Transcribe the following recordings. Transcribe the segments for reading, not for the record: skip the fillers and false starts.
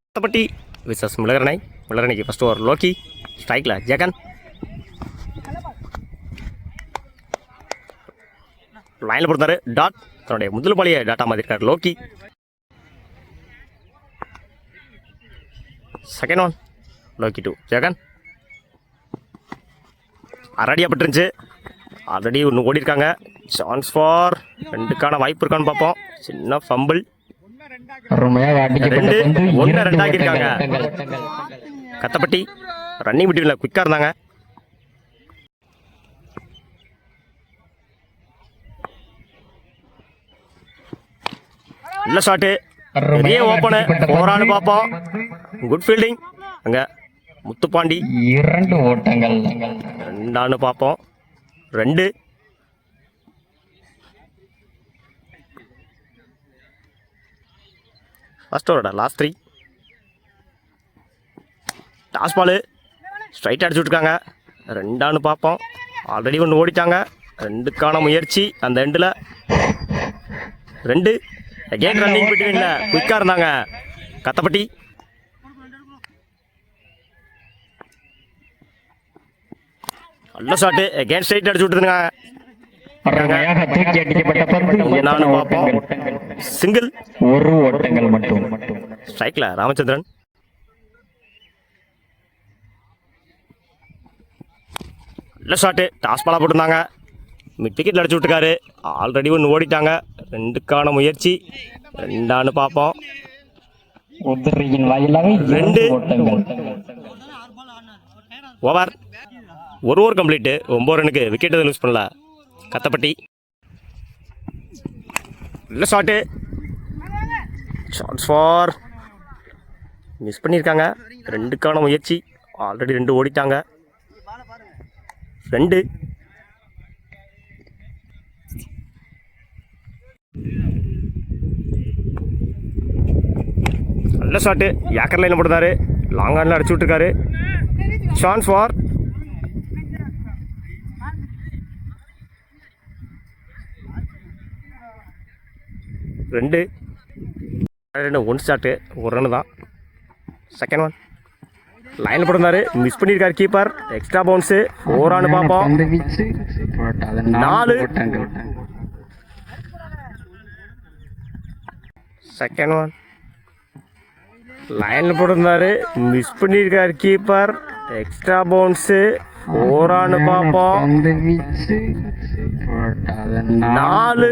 கத்தப்பட்டி versus மிளகரணைக்கு first over Loki ஸ்ட்ரைக்கில் ஜெகன் லைனில் போடுறாரு டாட் தன்னுடைய முதல் பாலியை டாட்டா மாற்றிருக்காரு Loki. Second one Loki to Jagan அரடியாக பட்டுருந்துச்சு. ஆல்ரெடி ஒன்று ஓடி இருக்காங்க. சான்ஸ் ஃபார் ரெண்டுக்கான வாய்ப்பு இருக்கான்னு பார்ப்போம். சின்ன ஃபம்பிள் 2 ஆக்கியிருக்காங்க. கத்தப்பட்டி ரன்னிங் பிட்வீனில் குயிக்காக இருந்தாங்க. நல்ல ஷாட்டு பெரிய ஓப்பனு போரான்னு பார்ப்போம். குட் ஃபீல்டிங் அங்கே முத்துப்பாண்டி 2 ஓட்டங்கள் 2 பார்ப்போம். 2 ஃபர்ஸ்ட் ஓவரோட லாஸ்ட் 3 டாஸ் பாலு ஸ்ட்ரைட் அடிச்சு விட்ருக்காங்க. 2 பார்ப்போம். ஆல்ரெடி ஒன்று ஓடிட்டாங்க. 2க்கான முயற்சி அந்த எண்டில் 2 அகெயின் ரன்னிங் பிட்வீனில் குயிக்காக இருந்தாங்க கத்தப்பட்டி. நல்ல ஷாட்டு அகெயின் ஸ்ட்ரைட் அடிச்சு விட்டுருங்க. பார்ப்போம். சிங்கிள் 1 ஓட்டங்கள் மட்டும். ஸ்ட்ரைக்ல ராமச்சந்திரன். நல்ல ஷாட்டு டாஸ் பாலா போட்டிருந்தாங்க. மிட் விக்கெட்டில் அடிச்சு விட்டுருக்காரு. ஆல்ரெடி ஒன்று ஓடிட்டாங்க. 2க்கான முயற்சி 2 பார்ப்போம். 2 ஓவர் 1 ஓவர் கம்ப்ளீட்டு. 9 ரனுக்கு விக்கெட் எதுவும் லூஸ் பண்ணல கத்தப்பட்டி. நல்ல ஷாட்டு சான்ஸ் ஃபார் மிஸ் பண்ணியிருக்காங்க. 2க்கான முயற்சி ஆல்ரெடி 2 ஓடிட்டாங்க. 2 நல்ல ஷாட்டு யாக்கர் லைனில் போட்டுருந்தாரு. லாங் ஆனில் அடிச்சு விட்டுருக்காரு. சான்ஸ் ஃபார் 2 1 ஷாட்டு 1 ரன் தான். செகண்ட் ஒன் லைனில் போட்டிருந்தாரு. மிஸ் பண்ணியிருக்காரு கீப்பர். எக்ஸ்ட்ரா பவுன்ஸு 4 பார்ப்போம். 4 செகண்ட் ஒன் லைனில் போட்டிருந்தாரு. மிஸ் பண்ணியிருக்காரு கீப்பர். எக்ஸ்ட்ரா பவுன்ஸு 4 பார்ப்போம். 4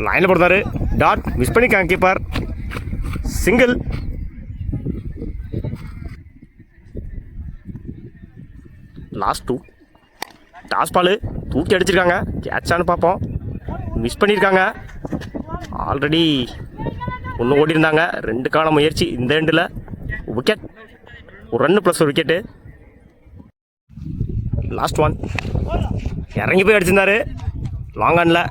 லைனில் போடுறாரு டாட் மிஸ் பண்ணிக்காங்க keeper. Single last 2 toss ball தூக்கி அடிச்சிருக்காங்க. கேட்சான்னு பார்ப்போம். மிஸ் பண்ணியிருக்காங்க. ஆல்ரெடி ஒன்று ஓடி இருந்தாங்க. 2க்கான முயற்சி இந்த எண்டில் wicket. 1 run plus 1 wicket. Last 1 இறங்கி போய் அடிச்சிருந்தாரு லாங் ஆனில்.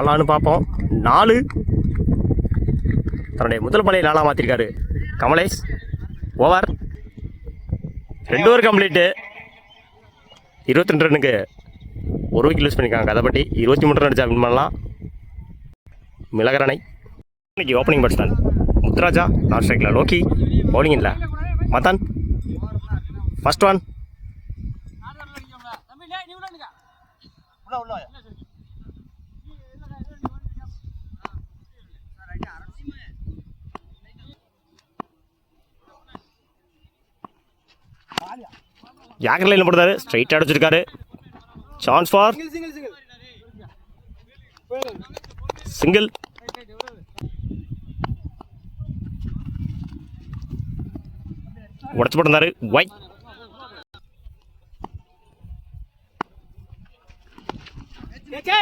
4 பார்ப்போம். 4 தன்னுடைய முதல் பாலையை 4 மாற்றிருக்காரு கமலேஷ். Over 2 over complete. 22 ரன்னுக்கு 1 விக்கெட் லூஸ் பண்ணியிருக்காங்க கதைப்பட்டி. 23 ரன் அடிச்சா வின் பண்ணலாம் மிளகரணை. இன்னைக்கு ஓப்பனிங் பேட்ஸ்மேன் முத்துராஜா. நாட் ஸ்ட்ரைக்கில் லோக்கி. பவுலிங் இல்லை மதன். ஃபர்ஸ்ட் ஒன் யாக்கர் லைனில் போடுறாரு. ஸ்ட்ரைட் அடிச்சிருக்காரு. Chance for single. உடச்சு போட்டிருந்தாரு. ஒய்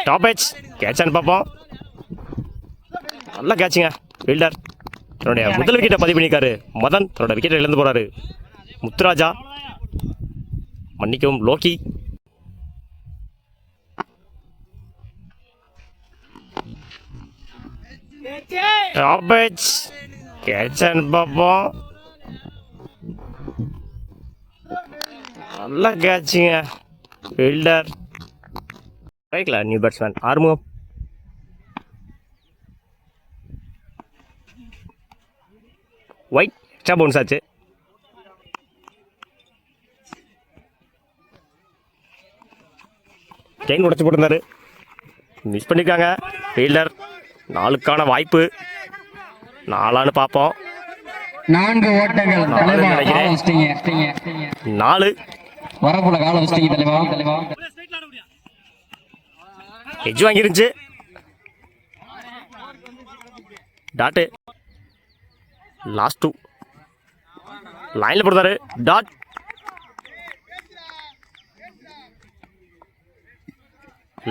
டாப் எச் கேட்சான்னு பார்ப்போம். நல்லா கேட்சுங்க ஃபீல்டர். தன்னுடைய முதல் விக்கெட்டை பதிவு பண்ணியிருக்காரு மதன். தன்னோட விக்கெட்டை இழந்து போகிறாரு முத்துராஜா. மன்னிக்கவும் லோக்கி. டாப் எச் கேட்சான்னு பார்ப்போம். நல்லா கேட்சுங்க ஃபீல்டர். ரைட்ல new batsman Arumugam. White extra bounce ஆச்சு. செயின் உடச்சி போட்டிருந்தாரு, மிஸ் பண்ணியிருக்காங்க. ஃபீல்டர் 4க்கான வாய்ப்பு, 4ஆன்னு பார்ப்போம். 4 ஓட்டங்கள். தலைவா, காலை வச்சிட்டீங்க. 4 வரப்புல காலை வச்சிட்டீங்க தலைவா. எஜ் வாங்கிருந்துச்சு. டாட்டு லாஸ்ட் 2 லைனில் போடுறாரு. டாட்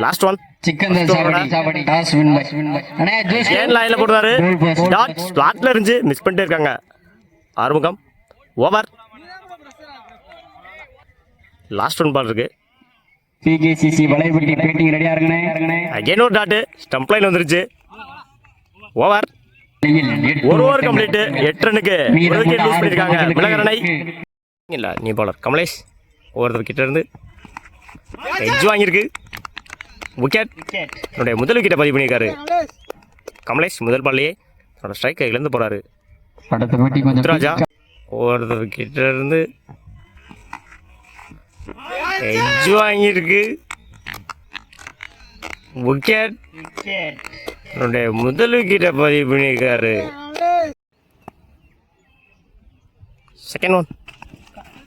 லாஸ்ட் 1 சிக்கன் சாவடி டாஸ் வின் பை. அண்ணே ஜூஸ் ஏன் லைனில் போடுறாரு. டாட் ஸ்லாட்டில் இருந்துச்சு, மிஸ் பண்ணிட்டே இருக்காங்க. ஆறுமுகம் ஓவர். லாஸ்ட் 1 பால் இருக்கு. பிகேசிசி வலைபட்டி பேட்டிங் ரெடியா இருங்கண்ணே. அகைன் ஒரு டாட்டு ஸ்டம்ப் லைன் வந்துருச்சு. ஓவர். ஒரு ஓவர் கம்ப்ளீட். 8 ரனுக்கு ஒரு விக்கெட் லூஸ் பண்ணியிருக்காங்க மிளகரணை. இல்லை நீ பவுலர் கமலேஷ் ஒவ்வொருத்தர் கிட்ட இருந்து எட்ஜ் வாங்கியிருக்கு. விக்கெட். என்னுடைய முதல் விக்கெட்டை பதிவு பண்ணியிருக்காரு கமலேஷ். முதல் பால்லையே தன்னோட ஸ்ட்ரைக்கை இழந்து போகிறாரு. அடுத்த பேட்டி கொஞ்சம் முத்துராஜா ஒவ்வொருத்தர் கிட்ட இருந்து எட்ஜ் வாங்கியிருக்கு. விக்கெட். என்னுடைய முதல் விக்கெட்டை பதிவு பண்ணியிருக்காரு. செகண்ட் 1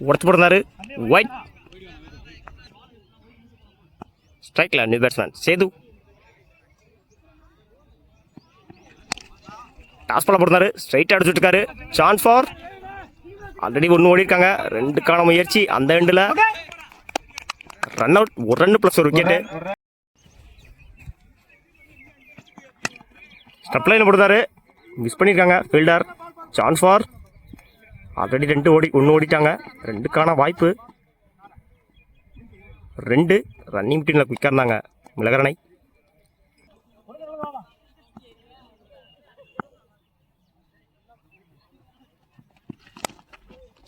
உடச்சு போட்டிருந்தாரு. ஒயிட். ஸ்ட்ரைக்கில் new batsman Sethu. Toss ball போட்டிருந்தாரு, ஸ்ட்ரைட்டாக அடிச்சுட்டு இருக்காரு. Chance for. ஆல்ரெடி 1 ஓடி இருக்காங்க. 2க்கான முயற்சி அந்த எண்டில். Run out. 1 ரன் ப்ளஸ் ஒரு விக்கெட்டு. ஸ்டெப் லைன் போடுறாரு, மிஸ் பண்ணியிருக்காங்க ஃபீல்டர். Chance for. ஆல்ரெடி 1 ஓடிட்டாங்க. 2க்கான வாய்ப்பு. 2 ரன்னிங் டீமில் குயிக்காக இருந்தாங்க மிளகரணை.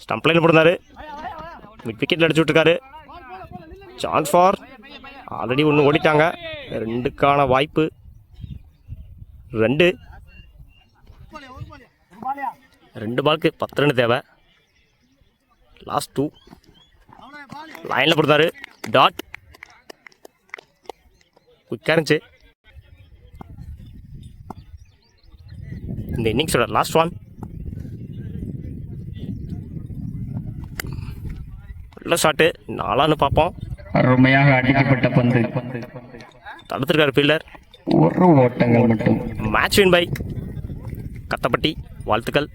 ஸ்டம்ப் லைன் போடுறாரு, மிட் விக்கெட்டில் அடிச்சு விட்டுருக்காரு. Chance for. ஆல்ரெடி 1 ஓடிட்டாங்க. 2க்கான வாய்ப்பு. 2 பாலுக்கு 10 ரன் தேவை. லாஸ்ட் 2 லைனில் போடுறாரு. டாட் குயிக்காக இருந்துச்சு. இந்த இன்னிங்ஸோட லாஸ்ட் 1 நல்ல ஷாட்டு. 4ஆன்னு பார்ப்போம். அருமையாக அடிக்கப்பட்ட பந்து. தடுத்திருக்காரு ஃபீல்டர். 1 ஓட்டங்கள் மட்டும். Match win by Kathappatti. வாழ்த்துக்கள்.